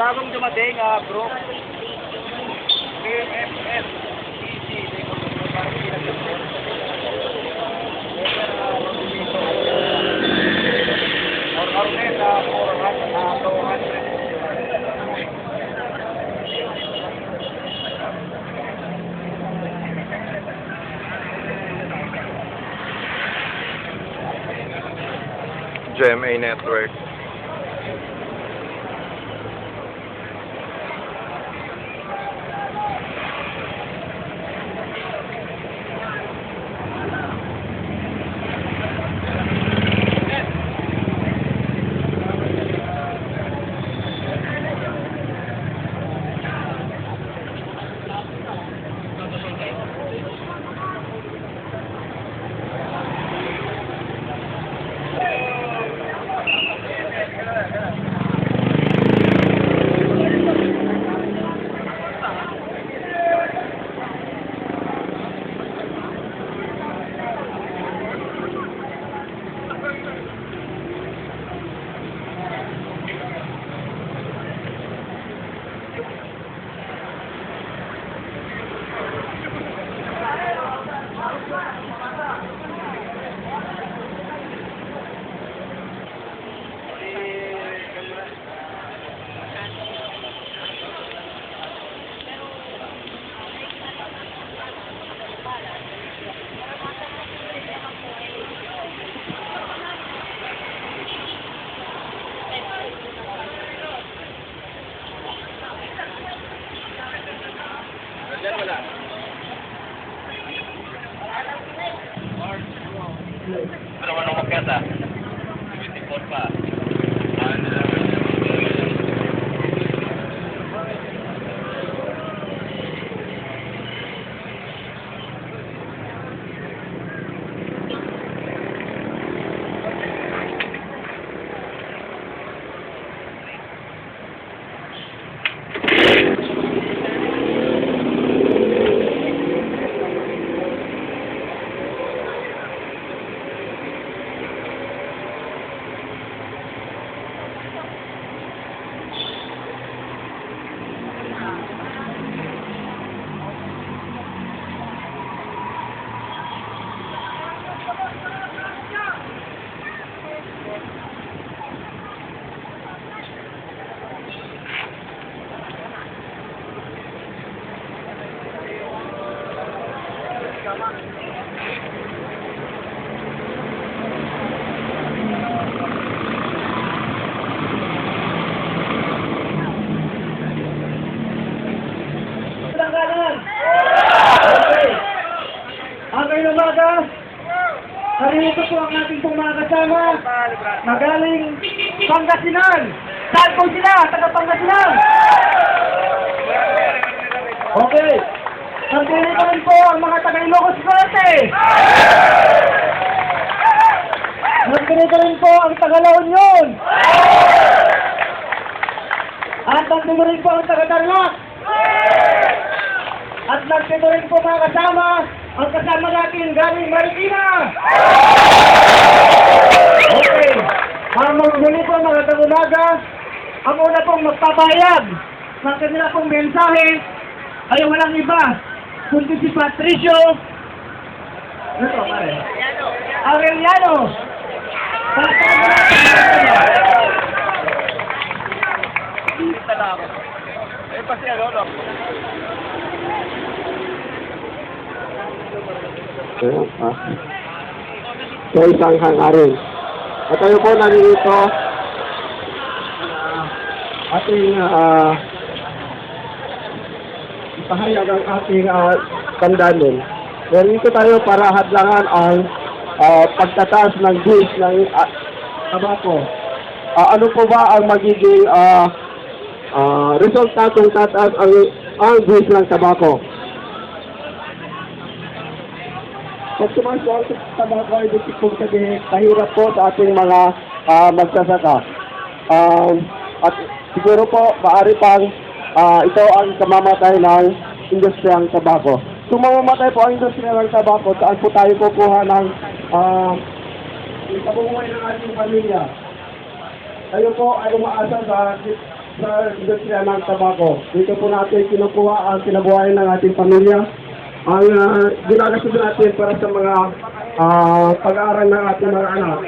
bagong dumating, bro. KFF. Easy. Parang pinag-support. Ornet, 400. GMA Network. Wala. Pero ano magkata? 24 pa. Ngayong umaga, narito po ang ating pong mga kasama na galing Pangasinan. Saan po sila? Taga Pangasinan. Okay. Nandito rin po ang mga taga Ilocos Norte. Nandito rin po ang taga La Union. At nandito rin po ang taga Tarlac. At nandito rin po mga kasama ang kasama natin galing Marikina. Okay. Ang muli po mga tagunaga, ang una pong magpapahayag ng kanila pong mensahe ay walang iba kundi si Patricio Arellano. Pasti ano? So isang hangarin. At tayo po narito ating ipahayag ang ating tandaan. Narito tayo para hadlangan ang pagtataas ng dues ng tabako. Ano po ba ang magiging resulta kung tataas ang dues ng tabako? Pag tumaas po ang tabako ay ibig kong sabihin, kahirap po sa ating mga magsasaka. At siguro po, maaari pang ito ang kamamatay ng industriyang tabako. Kung mamamatay po ang industriya ng tabako, saan po tayo kukuha ng kabubuhay ng ating pamilya? Tayo po ay umaasa sa sa industriya ng tabako. Dito po natin kinukuha ang kinabuhayan ng ating pamilya. Ang ginagastos natin para sa mga pag-aaral ng ating mga anak.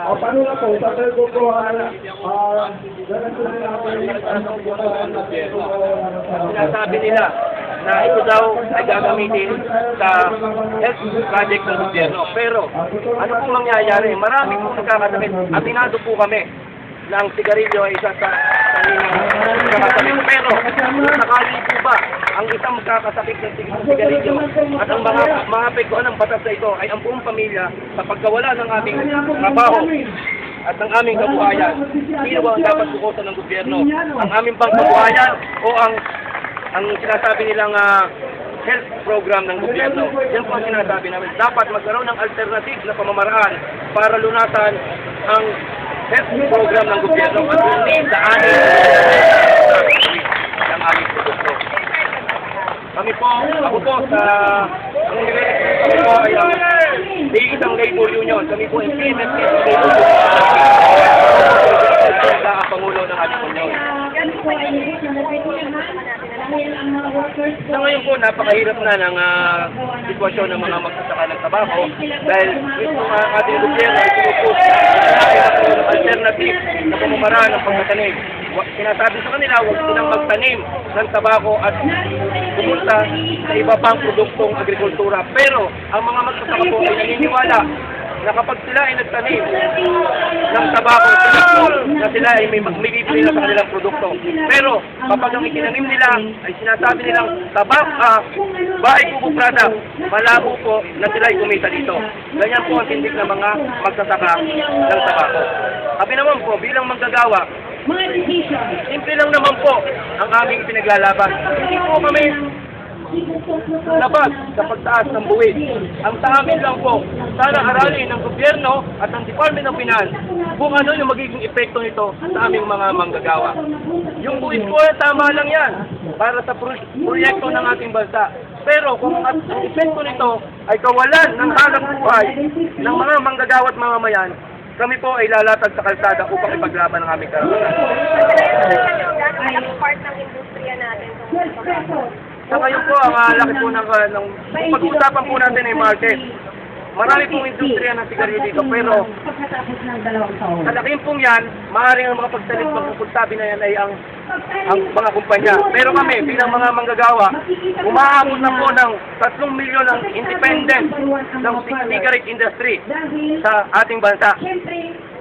Paano na po? Sa tayo ko po gagastusin natin Sinasabi nila na ito daw ay gagamitin sa health project ng gobyerno. Pero ano pong mangyayari? Marami pong nagkakasakit. Aminado po kami na ang sigarilyo ay isa sa nagkakasakit. Pero sakali po ba ang isang magkakasakit ng sigarilyo at ang mga apektuhan ng batas na ito ay ang buong pamilya sa pagkawala ng aming trabaho at ng aming kabuhayan? Sino ba ang dapat bukosan ng gobyerno? Ang aming bang kabuhayan o ang sinasabi nilang health program ng gobyerno? Yan po ang sinasabi namin. Dapat magkaroon ng alternative na pamamaraan para lunasan ang health program ng gobyerno at hindi daanin ng aming produkto. Kami po, ako po sa kami po ay isang labor union. Kami po ay PMSC labor union. Sa Pangulo ng ating union. Sa ngayon po, napakahirap na ng sitwasyon ng mga magsasaka ng tabako dahil ito ang ating gobyerno ay sinupos na alternative na pamamaraan ng pagtatanim. Sinasabi sa kanila, huwag silang magtanim ng tabako at pumunta sa iba pang produktong agrikultura. Pero ang mga magsasaka po ay naniniwala na kapag sila ay nagtanim ng tabako, na sila ay may bibili na sa kanilang produkto. Pero kapag ang itinanim nila ay sinasabi nilang bahay kubo product, malabo po na sila ay kumita dito. Ganyan po ang tindig ng mga magsasaka ng tabako. Sabi naman po, bilang manggagawa, simple lang naman po ang aming pinaglalaban. Hindi po kami labas sa pagtaas ng buwis. Ang sa amin lang po, sana aralin ng gobyerno at ng Department of Finance kung ano yung magiging epekto nito sa aming mga manggagawa. Yung buwis po ay tama lang yan para sa proyekto ng ating bansa. Pero kung ang epekto nito ay kawalan ng hanap buhay ng mga manggagawa at mamamayan, kami po ay lalatag sa kalsada upang ipaglaban ang aming karapatan. Anong part ng industriya natin? Sa ngayon po, ang laki po ng pag-usapan po natin ay market. Marami pong industriya ng sigarilyo dito, pero sa laking pong yan, maaaring ang mga pagsalit pagpupuntabi na yan ay ang mga kumpanya. Pero kami, bilang mga manggagawa, umaabot na po ng 3 milyon ang independent ng cigarette industry sa ating bansa.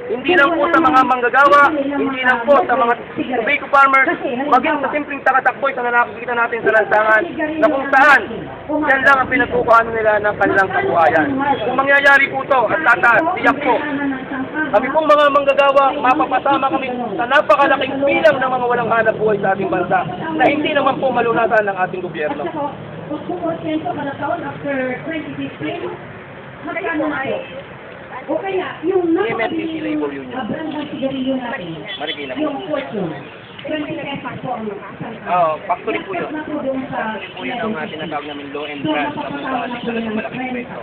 Hindi lang po sa mga manggagawa, hindi lang po sa mga tobacco farmers, maging sa simpleng takatakboy sa nakikita natin sa lansangan na kung saan yan lang ang pinagkukuhaan nila ng kanilang kabuhayan. Kung mangyayari po ito at tataas, tiyak po, kami pong mga manggagawa, mapapasama kami sa napakalaking bilang ng mga walang hanap buhay sa ating bansa na hindi naman po malunasan ng ating gobyerno. O kaya, yung MSCC Labor Union. brand ng sigarilyo natin, Marikina po. yung Fortune, 20 pesos po ang nakasal. Oo, factory po yun. Na po doon sa Factory po yun ang tinatawag namin low end brand sa mga malaking epekto.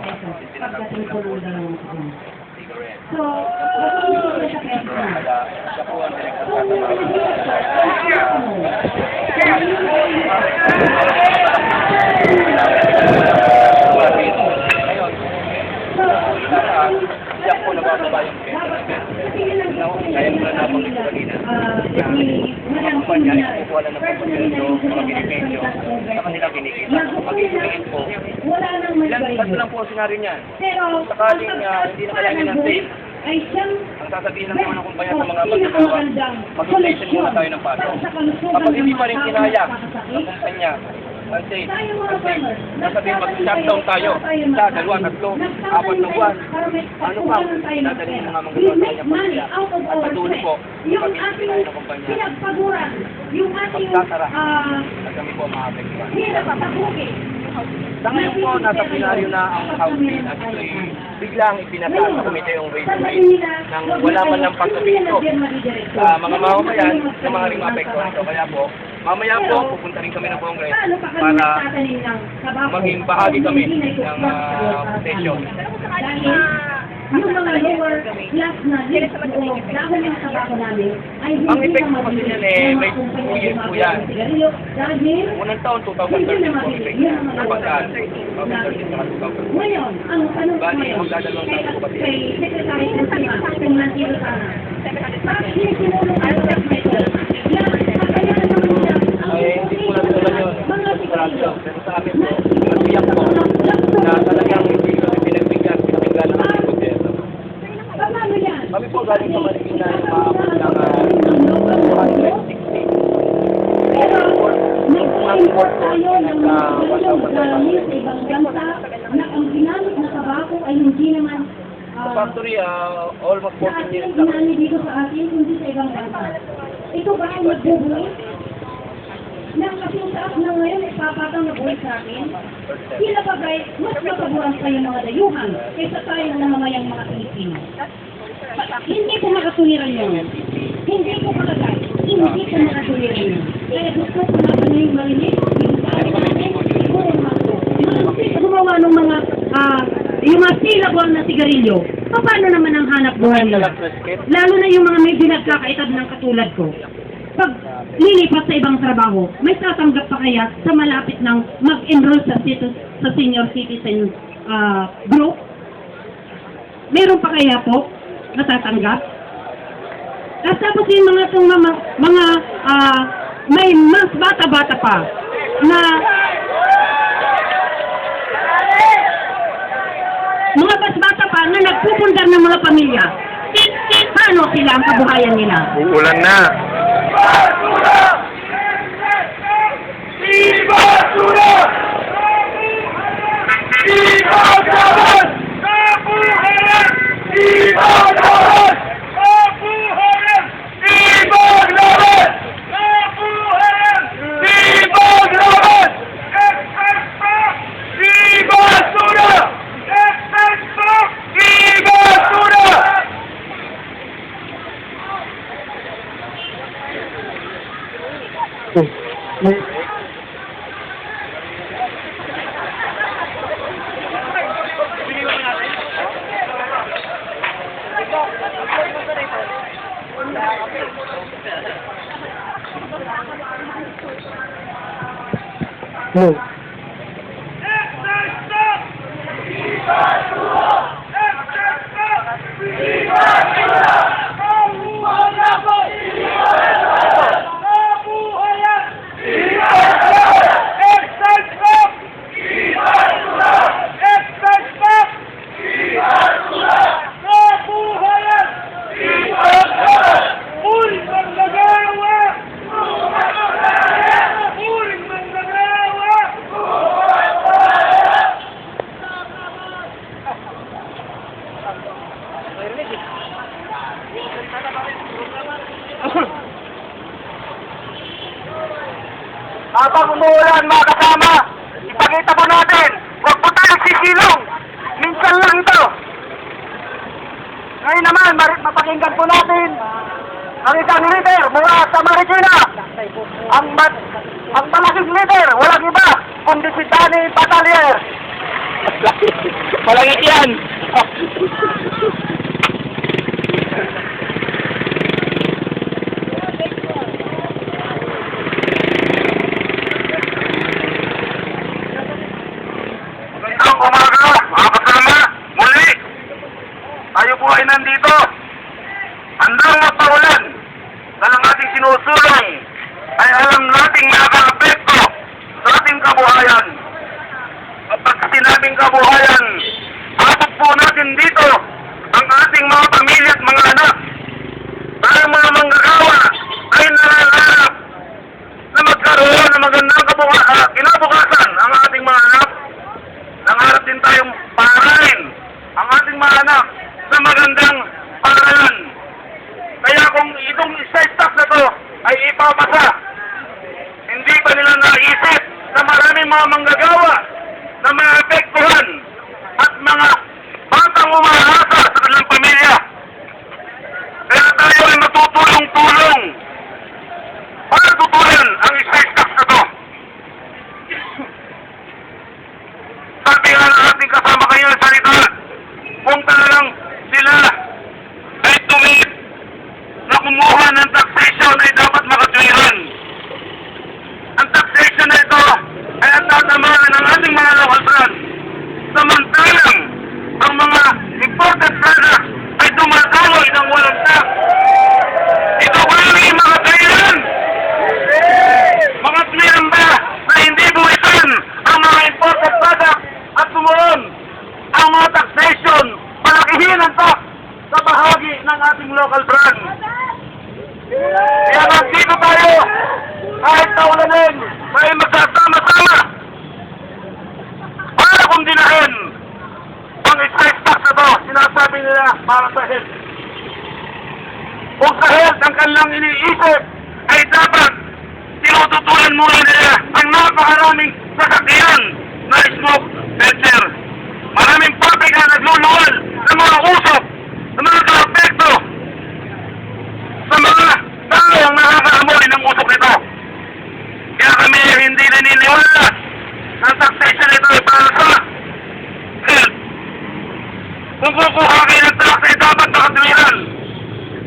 pagdating po ng dalawang taon. Cigarette. So, matutunan na sa peso. Kaya siya po ang pinagsasabi. Siya po nabababa yung kaya mo na nabanggit ko kanina. Mga kumpanya ay kukuha lang ng pagpapilyo, mga binipensyo, sa kanila kinikita. Pag-iingin po, tatlo lang po ang senaryo niyan. Pero, Sakaling hindi na kailangan ng sale, ay siyang ang sasabihin lang naman ng kumpanya sa mga magkakawa, mag-inflation muna tayo ng paso. Kapag hindi pa rin kinaya ng kumpanya, ang sale, sasabihin mag-shutdown tayo, 1, 2, 3, 4 na buwan. Ano pa, dadalhin mga manggagawa sa kanya pamilya. At patuloy po, yung kapag ating hindi ng kumpanya, pinagpaguran, yung ating magtatara. At kami po maapektuhan. pinagpapagugi. Sa ngayon po, nasa pinaryo na ang House Bill at ito'y biglang ipinasa sa komite yung rate nang wala man lang pagsabihin sa mga mamamayan na maaaring maapektuhan ito. Kaya po, mamaya po, pupunta rin kami ng Congress para maging bahagi kami ng session. Yung mga lower plus na list o dahil yung tabako namin ay Ang hindi effect na po kasi mabili yan eh, ng may mga kumpanya 2 years na po yan. gumagawa ng sigarilyo dahil Unang taon, hindi na 2013 po, mabili. Yun ang mga pagkaan, natin. 2013 saka 2014. Ngayon, ang tanong ko Bali, ngayon, magdadalawang kay taon po kasi. Secretary Kusima, kung nandito sana, bakit sinulong ang secretary na kakayanan naman niya ang Ay, hindi po natin alam yun. mga sigarilyo? Pero sa amin po, nagbiyak po na talagang hindi kami pinagbigyan ng gobyerno. Paano yan? Kami po galing sa Marikina yung mga ng 460. Pero, nag-import tayo ng mga sigarilyo galing sa ibang bansa na ang ginamit na tabako ay hindi naman Sa factory, almost 14 years na na. ginamit dito sa atin, hindi sa ibang bansa. Ito ba ay magbubuhay? Nang kasing taas na ngayon, ipapatang na buhay sa atin, sila pa ba'y mas makaburas pa yung mga dayuhan kaysa tayo na namamayang mga Pilipino? Hindi ko makatuliran yun. Hindi ko makagay. Hindi ko makatuliran yun. Kaya gusto ko na kanyang marinig, yung sabi natin, siguro naman ko. Gumawa ng mga, yung mga silabol na sigarilyo, paano naman ang hanap buhay nila? Lalo na yung mga may binagkakaitad ng katulad ko. Pag lilipat sa ibang trabaho, may tatanggap pa kaya sa malapit ng mag-enroll sa senior citizen group? Meron pa kaya po natatanggap? Tapos yung mga itong mga may mas bata-bata pa na mga mas bata pa na nagpupundar ng mga pamilya. Paano sila ang kabuhayan nila? Uulan na. Habang umuulan mga kasama, ipakita po natin, huwag po tayo sisilong. Minsan lang ito. Ngayon naman, mapakinggan po natin ang isang leader mula sa Marikina. Ang malaking leader, walang iba, kundi si Danny Batalier. Malangit yan. Magandang umaga, mga kasama. Muli, tayo po ay nandito. Handang magpaulan. Dahil ang ating sinusulong ay alam nating nakaka-apekto sa ating kabuhayan. Kapag sinabing kabuhayan, abot po natin dito ang ating mga pamilya at mga anak. Dahil mga manggagawa ay nangangarap na magkaroon ng magandang kinabukasan ang ating mga anak. Nangarap din tayong paaralin ang ating mga anak sa magandang paaralan. Kaya kung itong start na to ay ipapasa, hindi ba nila naisip na maraming mga manggagawa na maapektuhan at mga batang umaasa sa kanilang pamilya sa bahagi ng ating local brand. Kaya nandito tayo, kahit naulanin, ay magsasama-sama para kundinahin ang excise tax na to. Sinasabi nila para sa health. Kung sa health ang kanilang iniisip, ay dapat tinututulan muna nila ang napakaraming sasakyan na smoke sensor. Maraming public na nagluluwal ng mga usok, ng mga kaapekto sa mga tao ang nakakaamoy ng usok nito. Kaya kami hindi naniniwala ang taxation nito ay para sa health. Kung kukuha kayo ng tax ay dapat nakatwiran.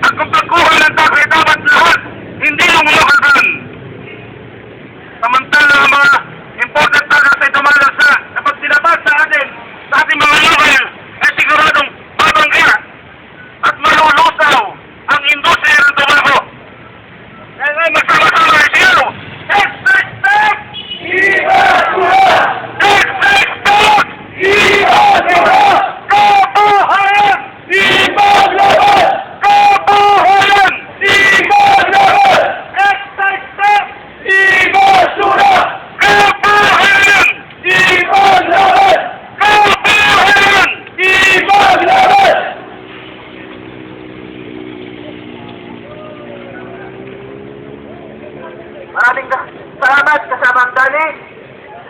At kung pagkuha ng tax ay dapat lahat, hindi yung local brand. Samantala ang mga important taxes ay dumalasa na pag sinabas sa atin, sa ating mga local, ay siguradong babangga at malulusaw ang industriya ng tobacco. Kaya ngayon magsama-sama ay siya. Excise tax! Ibasura! Excise tax! Ibasura! Kabuhayan! Ibasura! Kabuhayan! Ibasura! Excise tax! Ibasura! Kabuhayan! Ibasura! Kabuhayan! Ibasura! Maraming salamat kasama ang dali.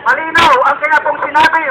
Malinaw ang kanya pong sinabi